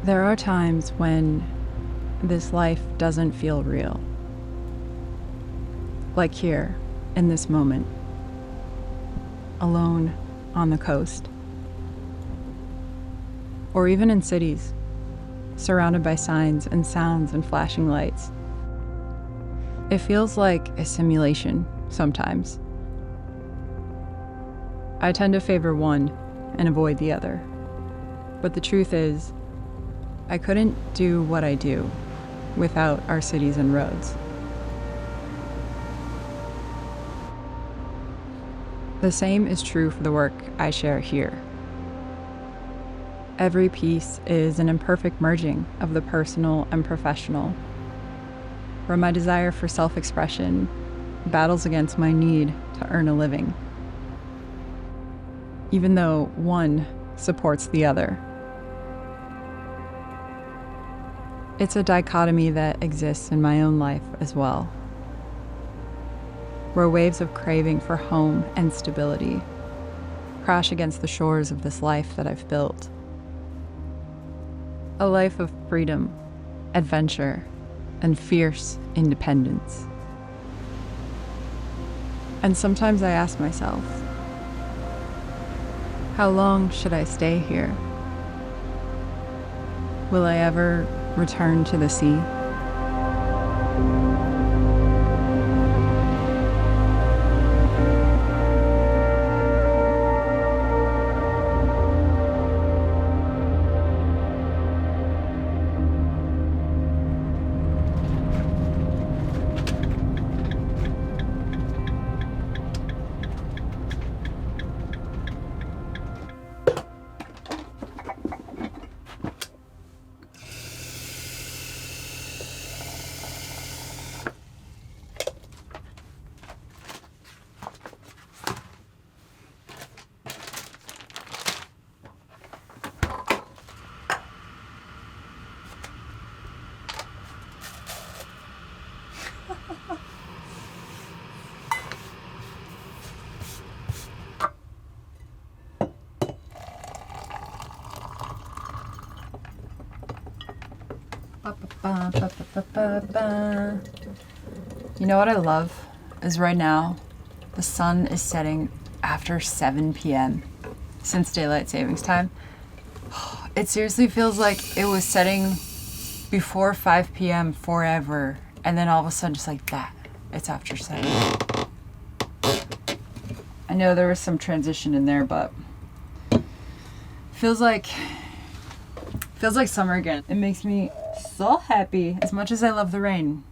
There are times when this life doesn't feel real. Like here, in this moment, alone on the coast. Or even in cities, surrounded by signs and sounds and flashing lights. It feels like a simulation sometimes. I tend to favor one and avoid the other. But the truth is, I couldn't do what I do without our cities and roads. The same is true for the work I share here. Every piece is an imperfect merging of the personal and professional, where my desire for self-expression battles against my need to earn a living, even though one supports the other. It's a dichotomy that exists in my own life as well, where waves of craving for home and stability crash against the shores of this life that I've built. A life of freedom, adventure, and fierce independence. And sometimes I ask myself, how long should I stay here? Will I ever return to the sea? You know what I love is right now the sun is setting after 7 p.m. since daylight savings time. It seriously feels like it was setting before 5 p.m. forever, and then all of a sudden just like that, it's after 7. I know there was some transition in there, but feels like summer again. It makes me so happy. As much as I love the rain,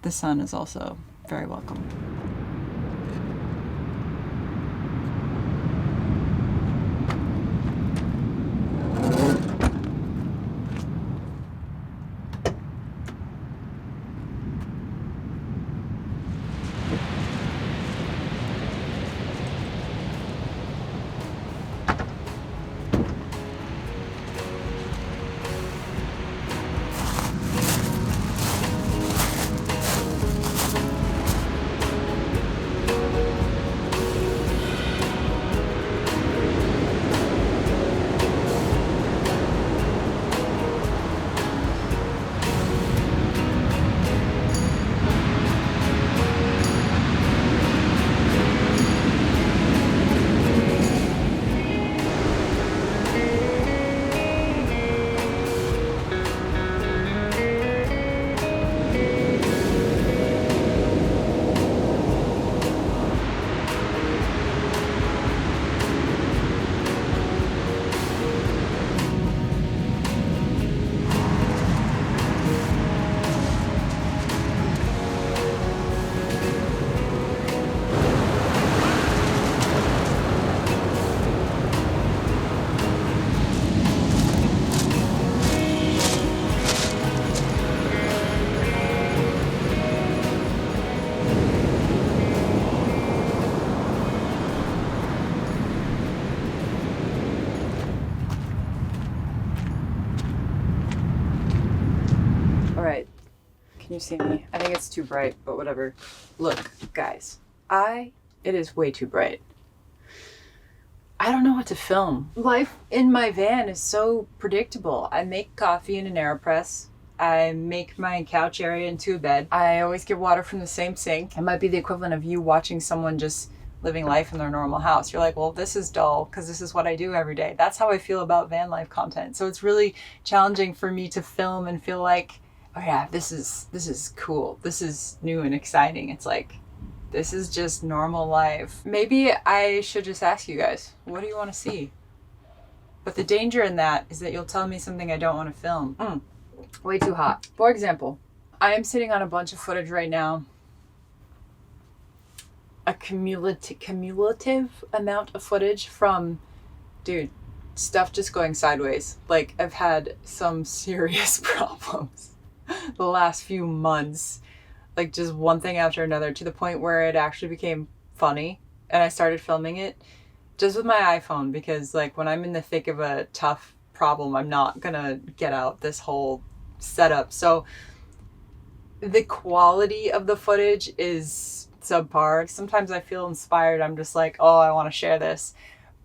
the sun is also very welcome. Alright, can you see me? I think it's too bright, but whatever. Look, guys, it is way too bright. I don't know what to film. Life in my van is so predictable. I make coffee in an AeroPress. I make my couch area into a bed. I always get water from the same sink. It might be the equivalent of you watching someone just living life in their normal house. You're like, well, this is dull because this is what I do every day. That's how I feel about van life content. So it's really challenging for me to film and feel like, oh yeah, this is cool. This is new and exciting. It's like, this is just normal life. Maybe I should just ask you guys, what do you want to see? But the danger in that is that you'll tell me something I don't want to film. Way too hot. For example, I am sitting on a bunch of footage right now. A cumulative amount of footage from, dude, stuff just going sideways. Like, I've had some serious problems the last few months. Like, just one thing after another, to the point where it actually became funny. And I started filming it just with my iPhone, because like when I'm in the thick of a tough problem, I'm not gonna get out this whole setup. So the quality of the footage is subpar. Sometimes I feel inspired. I'm just like, oh, I want to share this.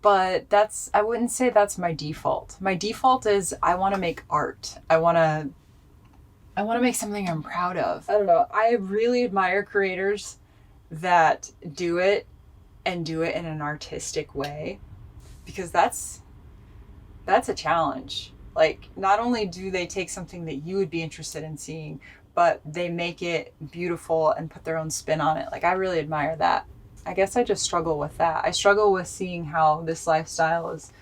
But I wouldn't say that's my default. My default is I want to make art. I want to make something I'm proud of. I don't know. I really admire creators that do it and do it in an artistic way, because that's a challenge. Like, not only do they take something that you would be interested in seeing, but they make it beautiful and put their own spin on it. Like, I really admire that. I guess I just struggle with that. I struggle with seeing how this lifestyle is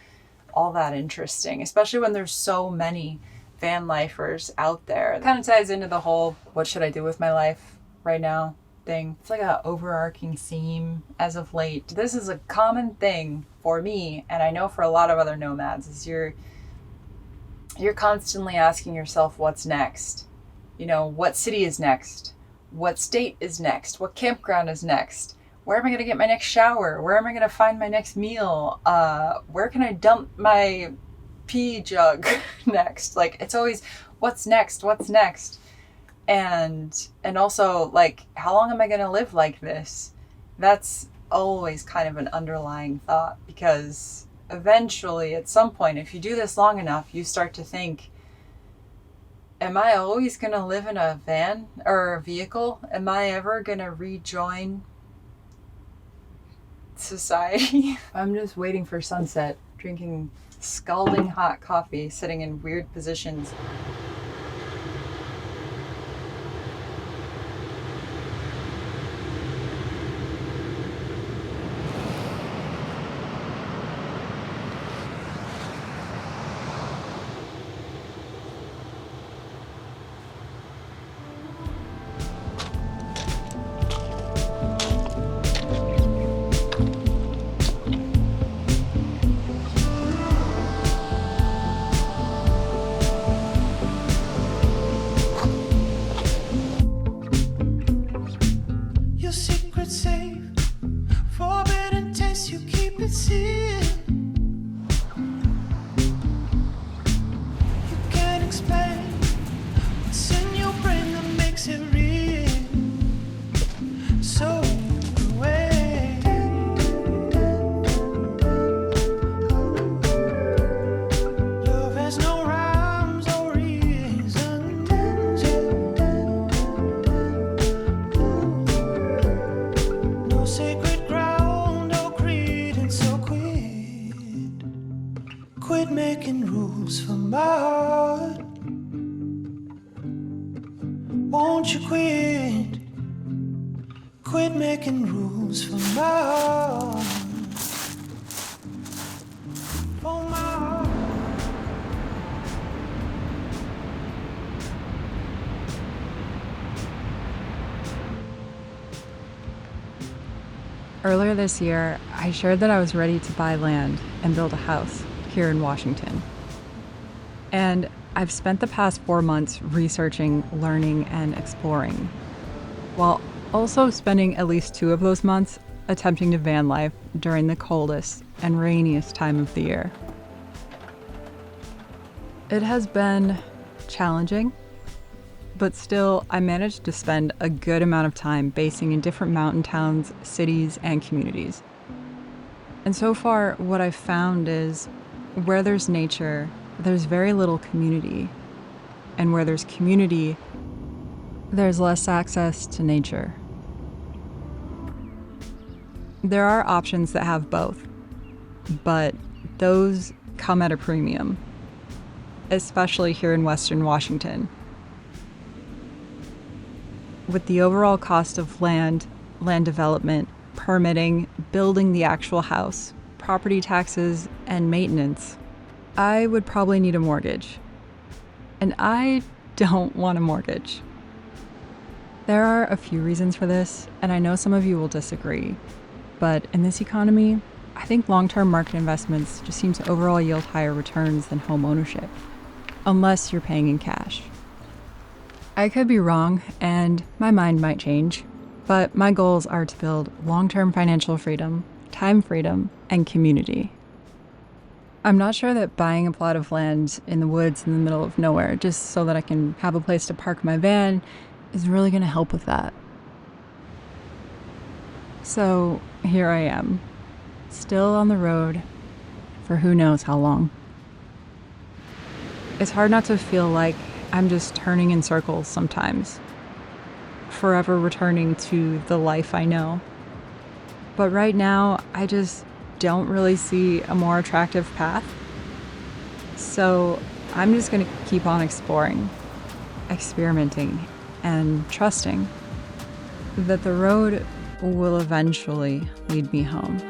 all that interesting, especially when there's so many van lifers out there. It kind of ties into the whole what should I do with my life right now thing. It's like an overarching theme as of late. This is a common thing for me, and I know for a lot of other nomads, is you're constantly asking yourself what's next. You know, what city is next? What state is next? What campground is next? Where am I going to get my next shower? Where am I going to find my next meal? Where can I dump my pee jug next? Like, it's always, what's next? What's next? And also, like, how long am I going to live like this? That's always kind of an underlying thought, because eventually, at some point, if you do this long enough, you start to think, am I always going to live in a van or a vehicle? Am I ever going to rejoin society? I'm just waiting for sunset, drinking scalding hot coffee, sitting in weird positions. Won't you quit? Quit making rules for my heart. For my heart. Earlier this year, I shared that I was ready to buy land and build a house here in Washington. And I've spent the past 4 months researching, learning, and exploring, while also spending at least 2 of those months attempting to van life during the coldest and rainiest time of the year. It has been challenging, but still, I managed to spend a good amount of time basing in different mountain towns, cities, and communities. And so far, what I've found is where there's nature, there's very little community. And where there's community, there's less access to nature. There are options that have both, but those come at a premium, especially here in Western Washington. With the overall cost of land development, permitting, building the actual house, property taxes, and maintenance, I would probably need a mortgage. And I don't want a mortgage. There are a few reasons for this, and I know some of you will disagree, but in this economy, I think long-term market investments just seem to overall yield higher returns than home ownership, unless you're paying in cash. I could be wrong, and my mind might change, but my goals are to build long-term financial freedom, time freedom, and community. I'm not sure that buying a plot of land in the woods in the middle of nowhere just so that I can have a place to park my van is really going to help with that. So here I am, still on the road for who knows how long. It's hard not to feel like I'm just turning in circles sometimes, forever returning to the life I know. But right now, I just don't really see a more attractive path. So I'm just going to keep on exploring, experimenting, and trusting that the road will eventually lead me home.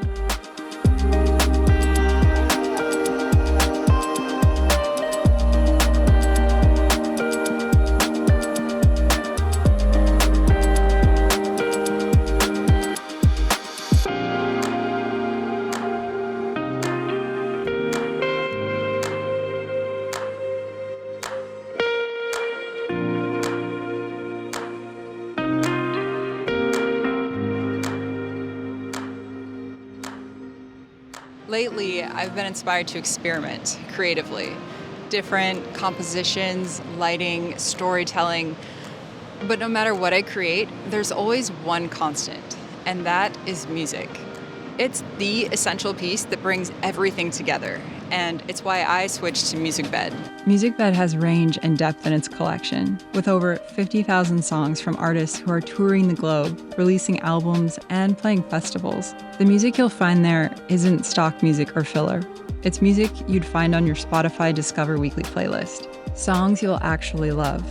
Lately, I've been inspired to experiment creatively. Different compositions, lighting, storytelling. But no matter what I create, there's always one constant, and that is music. It's the essential piece that brings everything together, and it's why I switched to MusicBed. MusicBed has range and depth in its collection, with over 50,000 songs from artists who are touring the globe, releasing albums, and playing festivals. The music you'll find there isn't stock music or filler. It's music you'd find on your Spotify Discover Weekly playlist. Songs you'll actually love.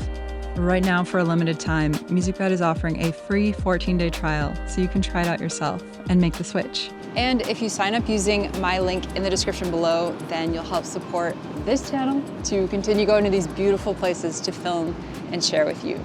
Right now, for a limited time, MusicBed is offering a free 14-day trial so you can try it out yourself and make the switch. And if you sign up using my link in the description below, then you'll help support this channel to continue going to these beautiful places to film and share with you.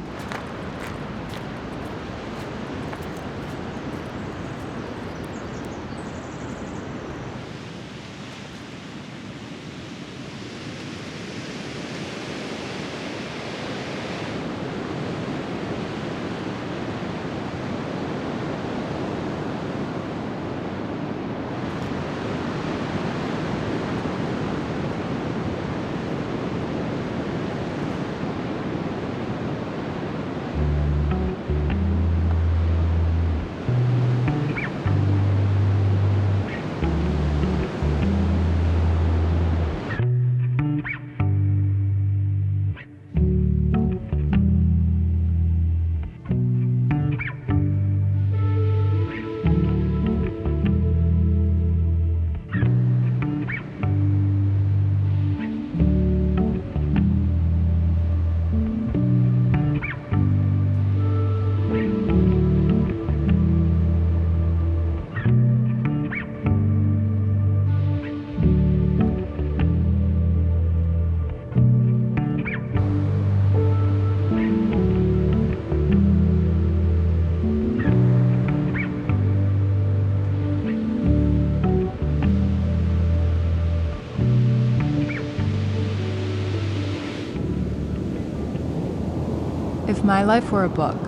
If my life were a book,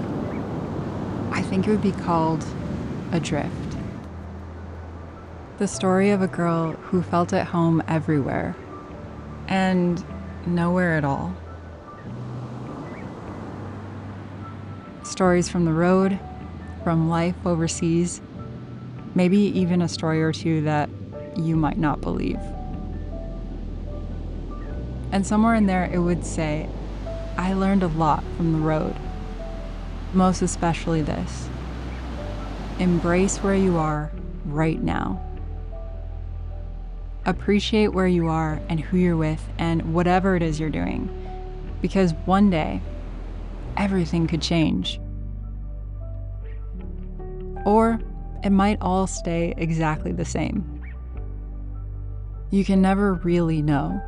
I think it would be called Adrift. The story of a girl who felt at home everywhere and nowhere at all. Stories from the road, from life overseas, maybe even a story or two that you might not believe. And somewhere in there it would say, I learned a lot from the road. Most especially this. Embrace where you are right now. Appreciate where you are and who you're with and whatever it is you're doing. Because one day, everything could change. Or it might all stay exactly the same. You can never really know.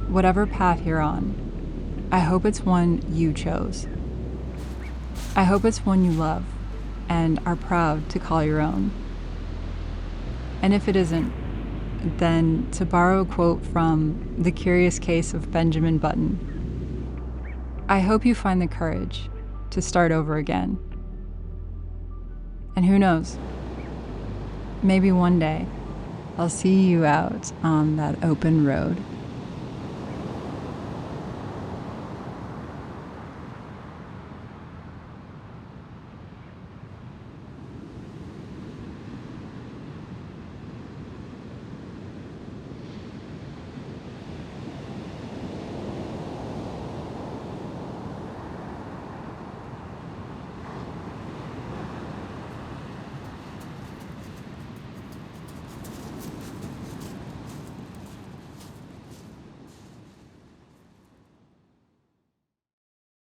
Whatever path you're on, I hope it's one you chose. I hope it's one you love and are proud to call your own. And if it isn't, then to borrow a quote from The Curious Case of Benjamin Button, I hope you find the courage to start over again. And who knows, maybe one day I'll see you out on that open road.